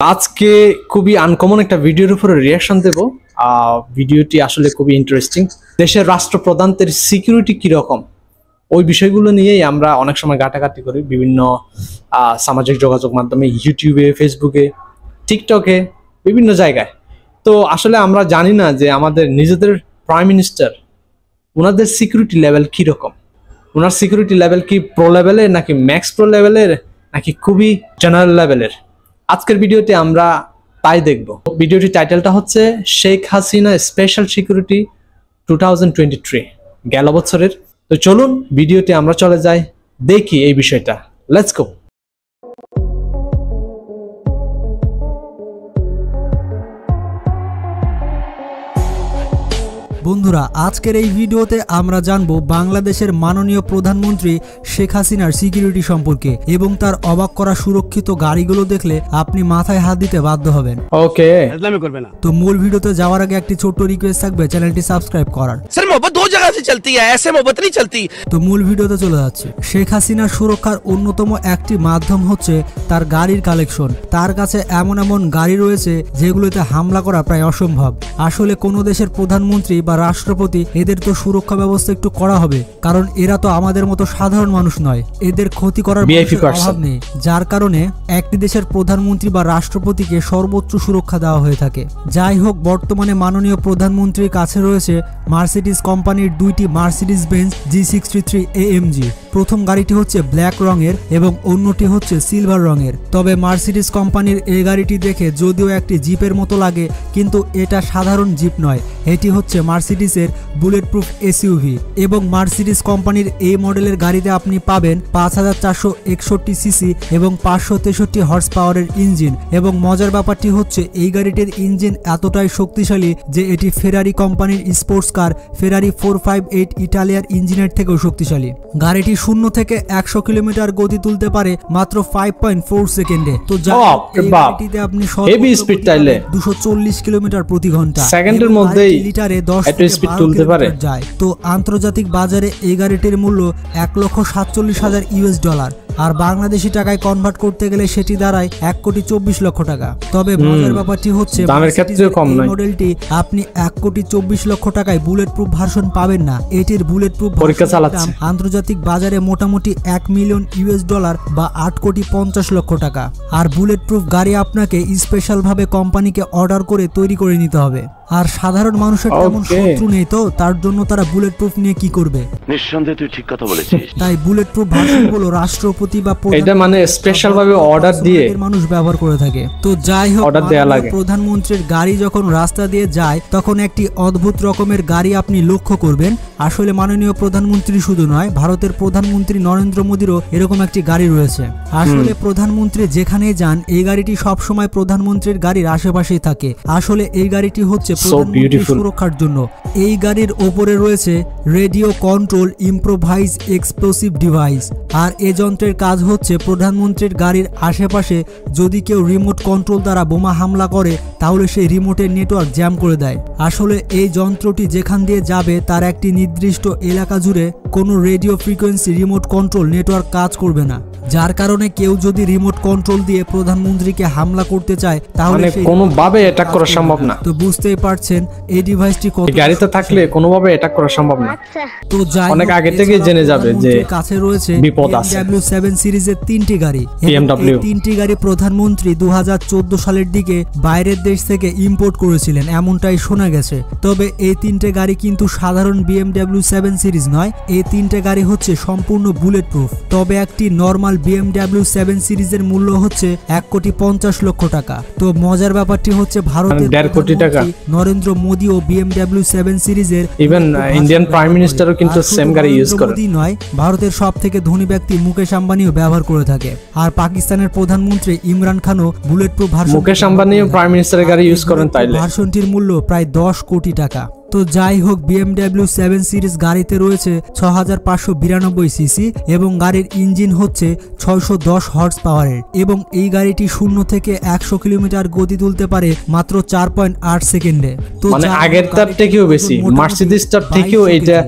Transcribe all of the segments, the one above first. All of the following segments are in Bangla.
আজকে খুবই আনকমন একটা ভিডিওর উপরে রিয়াকশন দেব। ভিডিওটি আসলে খুবই ইন্টারেস্টিং। দেশের রাষ্ট্রপ্রধানদের সিকিউরিটি কিরকম ওই বিষয়গুলো নিয়েই আমরা অনেক সময় ঘাটাঘাটি করি বিভিন্ন সামাজিক যোগাযোগ মাধ্যমে, ইউটিউবে, ফেসবুকে, টিকটকে, বিভিন্ন জায়গায়। তো আসলে আমরা জানি না যে আমাদের নিজেদের প্রাইম মিনিস্টার, ওনাদের সিকিউরিটি লেভেল কিরকম, ওনার সিকিউরিটি লেভেল কি প্রো লেভেলের নাকি ম্যাক্স প্রো লেভেলের নাকি খুবই জেনারেল লেভেলের। আজকের ভিডিওতে আমরা তাই দেখব। ভিডিওটির টাইটেলটা হচ্ছে শেখ হাসিনা স্পেশাল সিকিউরিটি 2023 গেল বছরের। তো চলুন ভিডিওতে আমরা চলে যাই, দেখি এই বিষয়টা। Let's go. বন্ধুরা, আজকের এই ভিডিওতে আমরা জানবো বাংলাদেশের মাননীয় প্রধানমন্ত্রী শেখ হাসিনার সিকিউরিটি সম্পর্কে এবং তার অবাক করা সুরক্ষিত গাড়িগুলো দেখলে আপনি মাথায় হাত দিতে বাধ্য হবেন। ওকে, তো মূল ভিডিওতে যাওয়ার আগে একটি ছোট্ট রিকোয়েস্ট থাকবে চ্যানেলটি সাবস্ক্রাইব করার। सर मोहब्बत दो जगह से चलती है, ऐसे मोहब्बत नहीं चलती। তো মূল ভিডিওতে চলে যাচ্ছে। শেখ হাসিনার সুরক্ষার অন্যতম একটি মাধ্যম হচ্ছে তার গাড়ির কালেকশন। তার কাছে এমন এমন গাড়ি রয়েছে যেগুলোতে হামলা করা প্রায় অসম্ভব। আসলে কোনো দেশের প্রধানমন্ত্রী বা রাষ্ট্রপতি এদের তো সুরক্ষা ব্যবস্থা একটু করা হবে, কারণ এরা তো আমাদের মতো সাধারণ মানুষ নয়, এদের ক্ষতি করার অভাব নেই। যার কারণে একটি দেশের প্রধানমন্ত্রী বা রাষ্ট্রপতিকে সর্বোচ্চ সুরক্ষা দেওয়া হয়ে থাকে। যাই হোক, বর্তমানে মাননীয় প্রধানমন্ত্রীর কাছে রয়েছে মার্সিডিজ কোম্পানির দুইটি মার্সিডিজ বেঞ্জ G63 AMG। প্রথম গাড়িটি হচ্ছে ব্ল্যাক রঙের এবং অন্যটি হচ্ছে সিলভার রঙের। তবে মার্সিডিজ কোম্পানির এই গাড়িটি দেখে যদিও একটি জিপের মতো লাগে, কিন্তু এটা সাধারণ জিপ নয়, এটি হচ্ছে মার্সিডিজের বুলেট প্রুফ SUV। এবং মার্সিডিজ কোম্পানির এই মডেলের গাড়িতে আপনি পাবেন 5461 সিসি এবং 563 হর্স পাওয়ারের ইঞ্জিন। এবং মজার ব্যাপারটি হচ্ছে এই গাড়িটির ইঞ্জিন এতটাই শক্তিশালী যে এটি ফেরারি কোম্পানির স্পোর্টস কার ফেরারি 458 ইটালিয়ার ইঞ্জিনের থেকেও শক্তিশালী। গাড়িটি 0 থেকে 100 কিলোমিটার গতি তুলতে পারে মাত্র 5.4 সেকেন্ডে। তো এই গাড়িটিতে আপনি হেভি স্পিড চাইলে 240 কিলোমিটার প্রতি ঘন্টা সেকেন্ডের মধ্যেই লিটারে 10 থেকে 12 তুলতে পারে যায়। তো আন্তর্জাতিক বাজারে এই গাড়িটির মূল্য $1,47,000 আর বাংলাদেশি টাকায় কনভার্ট করতে গেলে সেটি দাঁড়ায় $1,24,00,000 টাকা। তবে মজার ব্যাপারটি হচ্ছে দামের ক্ষেত্রে কম নয়। মডেলটি আপনি $1,24,00,000 টাকায় বুলেট প্রুফ ভার্সন পাবেন না। এটির বুলেট প্রুফ দাম আন্তর্জাতিক বাজারে মোটামুটি $1 মিলিয়ন বা $8,50,00,000 টাকা। আর বুলেট প্রুফ গাড়ি আপনাকে স্পেশাল ভাবে কোম্পানিকে অর্ডার করে তৈরি করে নিতে হবে। আর সাধারণ মানুষের তেমন শত্রু নেই, তো তার জন্য তারা বুলেট প্রুফ নিয়ে কি করবে? নিঃসন্দেহে তুই ঠিক কথা বলেছিস। তাই বুলেট প্রুফ ভার্সনগুলো রাষ্ট্রপতি বা এটা মানে স্পেশাল ভাবে অর্ডার দিয়ে মানুষ ব্যবহার করে থাকে। তো যাই হোক, প্রধানমন্ত্রীর গাড়ি যখন রাস্তা দিয়ে যায় তখন একটি অদ্ভুত রকমের গাড়ি আপনি লক্ষ্য করবেন। আসলে মাননীয় প্রধানমন্ত্রী শুধু নয়, ভারতের প্রধানমন্ত্রী নরেন্দ্র মোদীরও এরকম একটি গাড়ি রয়েছে। আসলে প্রধানমন্ত্রী যেখানেই যান এই গাড়িটি সবসময় প্রধানমন্ত্রীর গাড়ির আশেপাশেই থাকে। আসলে এই গাড়িটি হচ্ছে প্রধানমন্ত্রীর সুরক্ষার জন্য। এই গাড়ির ওপরে রয়েছে radio control improvise explosive device. আর এই যন্ত্রের কাজ হচ্ছে প্রধানমন্ত্রীর গাড়ির আশেপাশে যদি কেউ রিমোট কন্ট্রোল দ্বারা বোমা হামলা করে তাহলে সেই রিমোটের নেটওয়ার্ক জ্যাম করে দেয়। আসলে এই যন্ত্রটি যেখান দিয়ে যাবে তার একটি নির্দিষ্ট এলাকা জুড়ে কোনো radio frequency remote control network কাজ করবে না, যার কারণে কেউ যদি রিমোট কন্ট্রোল দিয়ে প্রধানমন্ত্রীকে হামলা করতে চায় তাহলে কোনোভাবে অ্যাটাক করা সম্ভব না। তো বুঝতেই পারছেন এই ডিভাইসটি কত গাড়িতে থাকলে কোনোভাবে অ্যাটাক করা সম্ভব না। তো যাই অনেক আগে থেকে জেনে যাবে যে কাছে রয়েছে BMW7 সিরিজের 3টি গাড়ি। এই 3টি গাড়ি প্রধানমন্ত্রী 2014 সালের দিকে বাইরের দেশ থেকে ইম্পোর্ট করেছিলেন এমনটাই শোনা গেছে। তবে এই 3টে গাড়ি কিন্তু সাধারণ BMW7 সিরিজ নয়, এই 3টে গাড়ি হচ্ছে সম্পূর্ণ বুলেট প্রুফ। তবে একটি নরমাল BMW7 সিরিজের মূল্য হচ্ছে $1,50,00,000 টাকা। তো মজার ব্যাপারটি হচ্ছে ভারতের $1.5 কোটি টাকা নরেন্দ্র মোদী ও BMW7 সিরিজের ইভেন ইন্ডিয়ান প্রাইম মিনিস্টারও কিন্তু সেম গাড়ি ইউজ করে। মোদী নয়, ভারতের সবথেকে ধনী ব্যক্তি মুকেশ আম্বানিও ব্যবহার করে থাকে। আর পাকিস্তানের প্রধানমন্ত্রী ইমরান খানও বুলেট প্রুফ ভার্সন মুকেশ আম্বানিও প্রাইম মিনিস্টারের গাড়ি ইউজ করেন। তাইলে ভার্সনটির মূল্য প্রায় $10 কোটি টাকা। তো যাই হোক, BMW 7 সিরিজ গাড়িতে রয়েছে 6592 সিসি এবং গাড়ির ইঞ্জিন হচ্ছে 610 হর্স পাওয়ারের এবং এই গাড়িটি 0 থেকে 100 কিলোমিটার গতি তুলতে পারে মাত্র 4.8 সেকেন্ডে। তো মানে আগেরটার থেকেও বেশি, মার্সিডিজটার থেকেও এটা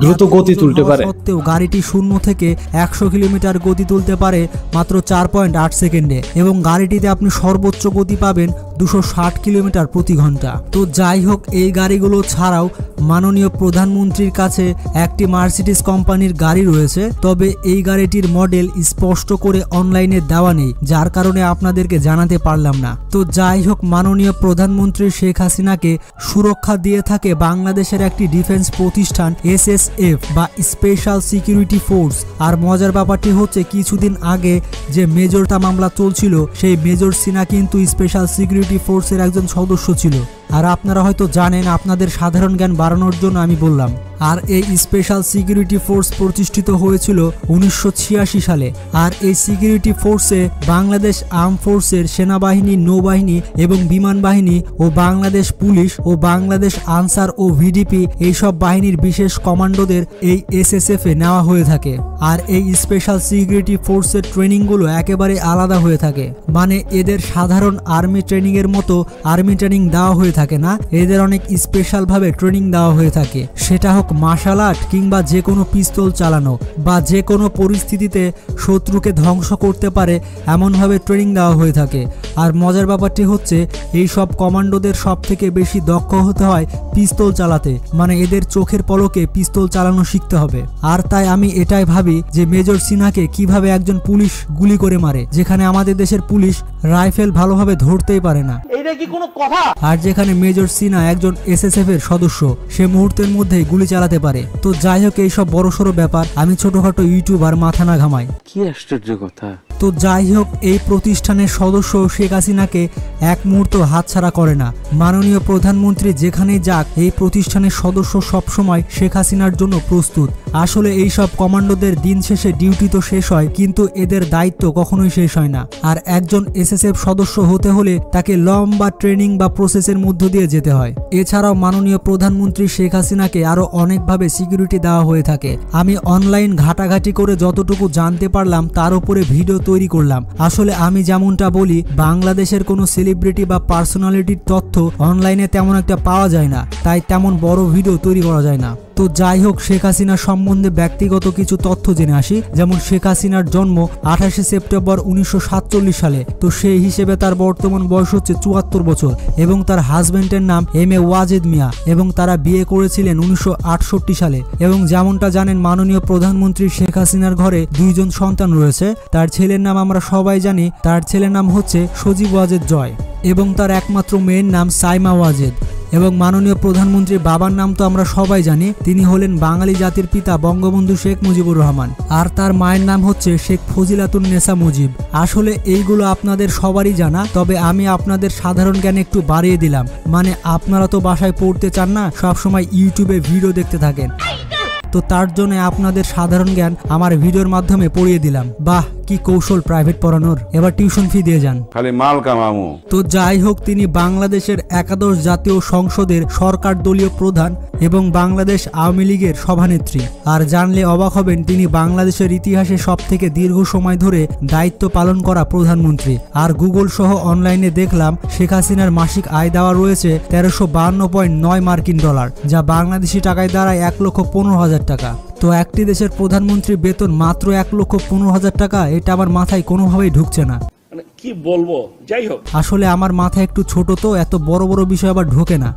দ্রুত গতি তুলতে পারে। সত্ত্বেও গাড়িটি 0 থেকে 100 কিলোমিটার গতি তুলতে পারে মাত্র 4.8 সেকেন্ডে এবং গাড়িটিতে আপনি সর্বোচ্চ গতি পাবেন 260 কিলোমিটার প্রতি ঘন্টা। তো যাই হোক, এই গাড়িগুলো ছাড়াও মাননীয় প্রধানমন্ত্রীর কাছে একটি মার্সিডিজ কোম্পানির গাড়ি রয়েছে, তবে এই গাড়িটির মডেল স্পষ্ট করে অনলাইনে দেওয়া নেই, যার কারণে আপনাদেরকে জানাতে পারলাম না। তো যাই হোক, মাননীয় প্রধানমন্ত্রী শেখ হাসিনাকে সুরক্ষা দিয়ে থাকে বাংলাদেশের একটি ডিফেন্স প্রতিষ্ঠান SSF বা স্পেশাল সিকিউরিটি ফোর্স। আর মজার ব্যাপারটি হচ্ছে, কিছুদিন আগে যে মেজরটা মামলা চলছিল, সেই মেজর সিনা কিন্তু স্পেশাল সিকিউরিটি ফোর্সের একজন সদস্য ছিল। আর আপনারা হয়তো জানেন, আপনাদের সাধারণ জ্ঞান বাড়ানোর জন্য আমি বললাম। আর এই স্পেশাল সিকিউরিটি ফোর্স প্রতিষ্ঠিত হয়েছিল 1986 সালে। আর এই সিকিউরিটি ফোর্সে বাংলাদেশ আর্ম ফোর্সের সেনাবাহিনী, নৌবাহিনী এবং বিমান বাহিনী ও বাংলাদেশ পুলিশ ও বাংলাদেশ আনসার ও VDP এইসব বাহিনীর বিশেষ কমান্ডোদের এই SSF এ নেওয়া হয়ে থাকে। আর এই স্পেশাল সিকিউরিটি ফোর্সের ট্রেনিংগুলো একেবারে আলাদা হয়ে থাকে, মানে এদের সাধারণ আর্মি ট্রেনিং এর মতো আর্মি ট্রেনিং দেওয়া হয়ে থাকে না, এদের অনেক স্পেশাল ভাবে ট্রেনিং দেওয়া হয়ে থাকে। সেটা হোক মার্শাল আর্ট কিংবা যে কোনো পিস্তল চালানো বা যে কোনো পরিস্থিতিতে শত্রুকে ধ্বংস করতে পারে এমনভাবে ট্রেনিং দেওয়া হয়ে থাকে। আর মজার ব্যাপারটি হচ্ছে, এই সব কমান্ডোদের সব থেকে বেশি দক্ষ হতে হয় পিস্তল চালাতে, মানে এদের চোখের পলকে পিস্তল চালানো শিখতে হবে। আর তাই আমি এটাই ভাবি যে মেজর সিনহাকে কিভাবে একজন পুলিশ গুলি করে মারে, যেখানে আমাদের দেশের পুলিশ রাইফেল ভালোভাবে ধরতেই পারে না। এইটা কি কোনো কথা? আর যেখানে মেজর সিনহা একজন SSF এর সদস্য, সে মুহূর্তের মধ্যেই গুলি চালাতে পারে। তো যাই হোক, এইসব বড়সড় ব্যাপার আমি ছোটখাটো ইউটিউবার মাথা না ঘামাই। কি আশ্চর্য কথা। তো যাই হোক, এই প্রতিষ্ঠানের সদস্য শেখ হাসিনাকে এক মুহূর্ত হাতছাড়া করে না। মাননীয় প্রধানমন্ত্রী যেখানেই যাক, এই প্রতিষ্ঠানের সদস্য সবসময় শেখ হাসিনার জন্য প্রস্তুত। আসলে এই সব কমান্ডোদের দিন শেষে ডিউটি তো শেষ হয়, কিন্তু এদের দায়িত্ব কখনোই শেষ হয় না। আর একজন SSF সদস্য হতে হলে তাকে লম্বা ট্রেনিং বা প্রসেসের মধ্য দিয়ে যেতে হয়। এছাড়াও মাননীয় প্রধানমন্ত্রী শেখ হাসিনাকে আরো অনেকভাবে সিকিউরিটি দেওয়া হয়ে থাকে। আমি অনলাইন ঘাটাঘাটি করে যতটুকু জানতে পারলাম তার উপরে ভিডিও তৈরি করলাম। আসলে আমি যেমনটা বলি, বাংলাদেশের কোনো সেলিব্রিটি বা পার্সোনালিটির তথ্য অনলাইনে তেমন একটা পাওয়া যায় না, তাই তেমন বড় ভিডিও তৈরি করা যায় না। তো যাই হোক, শেখ হাসিনা সম্বন্ধে ব্যক্তিগত কিছু তথ্য জেনে আসি। যেমন শেখ হাসিনার জন্ম 28 সেপ্টেম্বর 1947 সালে। তো সেই হিসেবে তার বর্তমান বয়স হচ্ছে 74 বছর এবং তার হাজবেন্ডের নাম MA ওয়াজেদ মিয়া এবং তারা বিয়ে করেছিলেন 1968 সালে। এবং যেমনটা জানেন, মাননীয় প্রধানমন্ত্রী শেখ হাসিনার ঘরে 2 জন সন্তান রয়েছে। তার ছেলের নাম আমরা সবাই জানি, তার ছেলের নাম হচ্ছে সজীব ওয়াজেদ জয় এবং তার একমাত্র মেয়ের নাম সাইমা ওয়াজেদ। এবং মাননীয় প্রধানমন্ত্রীর বাবার নাম তো আমরা সবাই জানি, তিনি হলেন বাঙালি জাতির পিতা বঙ্গবন্ধু শেখ মুজিবুর রহমান। আর তার মায়ের নাম হচ্ছে শেখ ফজিলাতুন্নেসা মুজিব। আসলে এইগুলো আপনাদের সবারই জানা, তবে আমি আপনাদের সাধারণ জ্ঞান একটু বাড়িয়ে দিলাম। মানে আপনারা তো বাসায় পড়তে চান না, সবসময় ইউটিউবে ভিডিও দেখতে থাকেন, তো তার জন্য আপনাদের সাধারণ জ্ঞান আমার ভিডিওর মাধ্যমে পড়িয়ে দিলাম। বাহ, কি কৌশল প্রাইভেট পড়ানোর। এবার টিউশন ফি দিয়ে যান। খালি মাল কামামু। তো যাই হোক, তিনি বাংলাদেশের একাদশ জাতীয় সংসদের সরকার দলীয় প্রধান এবং বাংলাদেশ আওয়ামী লীগের সভানেত্রী। আর জানলে অবাক হবেন, তিনি বাংলাদেশের ইতিহাসে সবথেকে দীর্ঘ সময় ধরে দায়িত্ব পালন করা প্রধানমন্ত্রী। আর গুগল সহ অনলাইনে দেখলাম, শেখ হাসিনার মাসিক আয় দেওয়া রয়েছে 1352.9 মার্কিন ডলার, যা বাংলাদেশি টাকায় দাঁড়ায় 1,15,000 টাকা। তো একটি দেশের প্রধানমন্ত্রীর বেতন মাত্র 1,15,000 টাকা, এটা আমার মাথায় কোনোভাবেই ঢুকছে না। কি বলবো, যাই হোক, আসলে আমার মাথা একটু ছোট, তো এত বড় বড় বিষয় আবার ঢোকে না।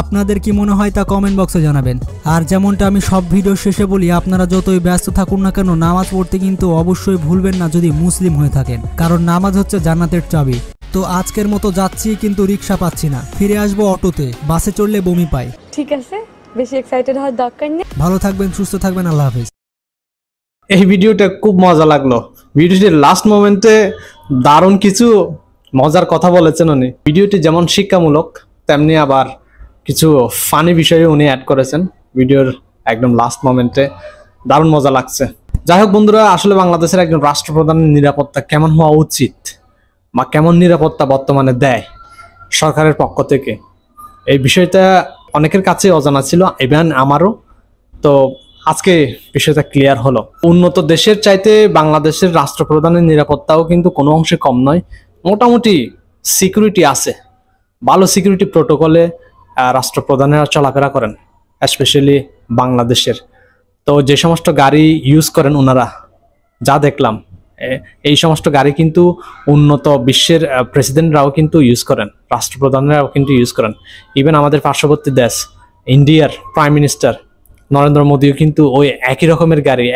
আপনাদের কি মনে হয় তা কমেন্ট বক্সে জানাবেন। আর যেমনটা আমি সব ভিডিও শেষে বলি, আপনারা যতই ব্যস্ত থাকুন না কেন, নামাজ পড়তে কিন্তু অবশ্যই ভুলবেন না যদি মুসলিম হয়ে থাকেন, কারণ নামাজ হচ্ছে জান্নাতের চাবি। তো আজকের মতো যাচ্ছি, কিন্তু রিক্সা পাচ্ছি না, ফিরে আসবো অটোতে। বাসে চড়লে বমি পাই। ঠিক আছে, বেশি এক্সাইটেড হওয়ার দরকার নেই। ভালো থাকবেন, সুস্থ থাকবেন, আল্লাহ হাফেজ। এই ভিডিওটা খুব মজা লাগলো। ভিডিওটির লাস্ট মোমেন্টে দারুণ কিছু মজার কথা বলেছেন উনি। ভিডিওটি যেমন শিক্ষামূলক, তেমনি আবার কিছু ফানি বিষয়ে উনি অ্যাড করেছেন ভিডিওর একদম লাস্ট মোমেন্টে। দারুণ মজা লাগছে। যাই হোক বন্ধুরা, আসলে বাংলাদেশের একজন রাষ্ট্রপ্রধানের নিরাপত্তা কেমন হওয়া উচিত বা কেমন নিরাপত্তা বর্তমানে দেয় সরকারের পক্ষ থেকে, এই বিষয়টা অনেকের কাছে অজানা ছিল, ইভেন আমারও। তো আজকে বিষয়টা ক্লিয়ার হলো। উন্নত দেশের চাইতে বাংলাদেশের রাষ্ট্রপ্রধানের নিরাপত্তাও কিন্তু কোনো অংশে কম নয়। মোটামুটি সিকিউরিটি আছে, ভালো সিকিউরিটি প্রোটোকলে রাষ্ট্রপ্রধানেরা চলাফেরা করেন, স্পেশালি বাংলাদেশের। তো যে সমস্ত গাড়ি ইউজ করেন ওনারা, যা দেখলাম এই সমস্ত গাড়ি কিন্তু উন্নত বিশ্বের প্রেসিডেন্টরাও কিন্তু ইউজ করেন, রাষ্ট্রপ্রধানরাও কিন্তু ইউজ করেন। ইভেন আমাদের পার্শ্ববর্তী দেশ ইন্ডিয়ার প্রাইম মিনিস্টার নরেন্দ্র মোদীও কিন্তু ওই একই রকমের গাড়ি,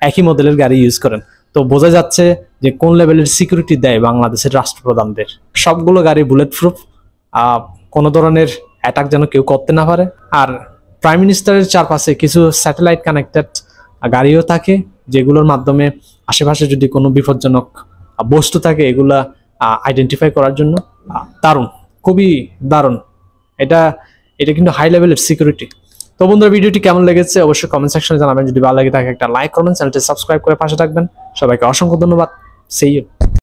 একই মডেলের গাড়ি ইউজ করেন। তো বোঝা যাচ্ছে যে কোন লেভেলের সিকিউরিটি দেয় বাংলাদেশের রাষ্ট্রপ্রধানদের। সবগুলো গাড়ি বুলেট প্রুফ, কোনো ধরনের অ্যাটাক যেন কেউ করতে না পারে। আর প্রাইম মিনিস্টারের চারপাশে কিছু স্যাটেলাইট কানেক্টেড গাড়িও থাকে, যেগুলোর মাধ্যমে আশেপাশে যদি কোনো বিপজ্জনক বস্তু থাকে এগুলা আইডেন্টিফাই করার জন্য। দারুণ, খুবই দারুণ। এটা কিন্তু হাই লেভেলের সিকিউরিটি। তো বন্ধুরা, ভিডিওটি কেমন লেগেছে অবশ্যই কমেন্ট সেকশনে জানাবেন। যদি ভালো লাগে থাকে একটা লাইক করবেন, চ্যানেলটি সাবস্ক্রাইব করে পাশে থাকবেন। সবাইকে অসংখ্য ধন্যবাদ। See you.